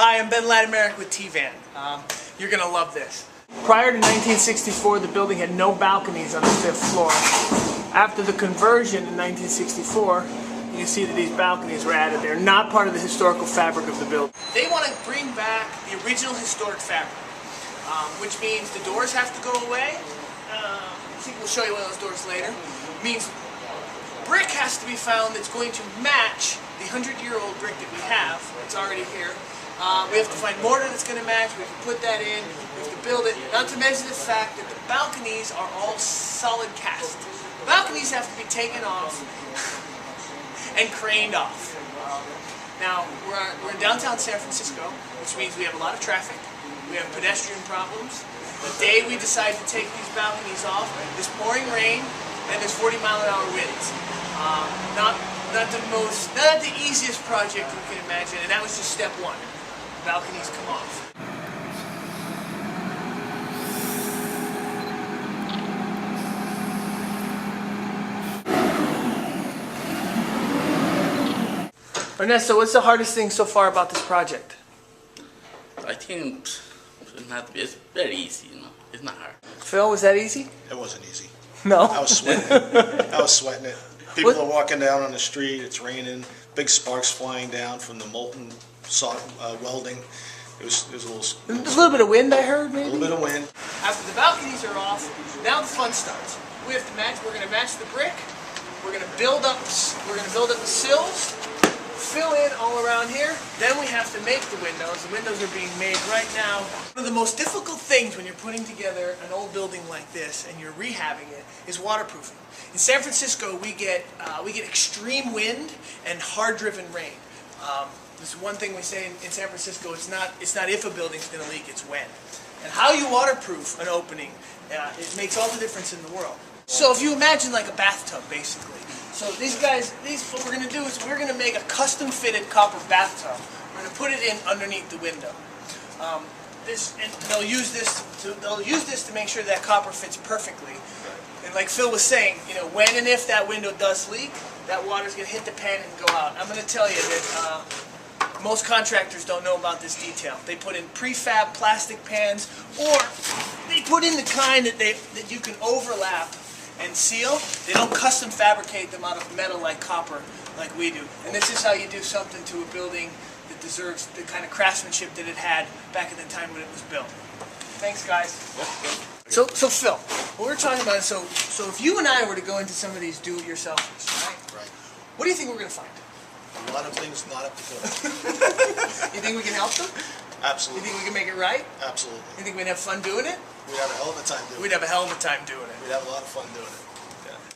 Hi, I'm Ladomirak with T-Van. You're going to love this. Prior to 1964, the building had no balconies on the 5th floor. After the conversion in 1964, you can see that these balconies were added. They're not part of the historical fabric of the building. They want to bring back the original historic fabric, which means the doors have to go away. I think we'll show you one of those doors later. It means brick has to be found that's going to match the 100-year-old brick that we have. It's already here. We have to find mortar that's going to match. We have to put that in. We have to build it. Not to mention the fact that the balconies are all solid cast. The balconies have to be taken off and craned off. Now, we're in downtown San Francisco, which means we have a lot of traffic. We have pedestrian problems. The day we decide to take these balconies off, there's pouring rain and there's 40-mile-an-hour winds. Not the easiest project you can imagine, and that was just step one. The balconies come off. Ernesto, what's the hardest thing so far about this project? I think it's very easy, it's not hard. Phil, was that easy? It wasn't easy. No? I was sweating it. I was sweating it. People are walking down on the street, it's raining, big sparks flying down from the molten welding. It was a little bit of wind, I heard, maybe? A little bit of wind. After the balconies are off, now the fun starts. We have to match, we're going to match the brick, we're going to build up the sills, fill in all around here, then we have to make the windows. The windows are being made right now. One of the most difficult things when you're putting together an old building like this and you're rehabbing it is waterproofing. In San Francisco, we get extreme wind and hard-driven rain. This is one thing we say in San Francisco, it's not if a building's going to leak, it's when. And how you waterproof an opening, it makes all the difference in the world. So if you imagine like a bathtub, basically. So what we're going to do is we're going to make a custom-fitted copper bathtub. We're going to put it in underneath the window. And they'll use this to make sure that copper fits perfectly. And like Phil was saying, when and if that window does leak, that water's going to hit the pan and go out. I'm going to tell you that most contractors don't know about this detail. They put in prefab plastic pans, or they put in the kind that you can overlap and seal. They don't custom fabricate them out of metal like copper, like we do. And this is how you do something to a building that deserves the kind of craftsmanship that it had back in the time when it was built. Thanks, guys. So Phil, what we're talking about is, so if you and I were to go into some of these do-it-yourselfers, right? What do you think we're going to find? A lot of things not up to code. You think we can help them? Absolutely. You think we can make it right? Absolutely. You think we'd have fun doing it? We'd have a hell of a time doing it. We'd have a hell of a time doing it. We'd have a lot of fun doing it.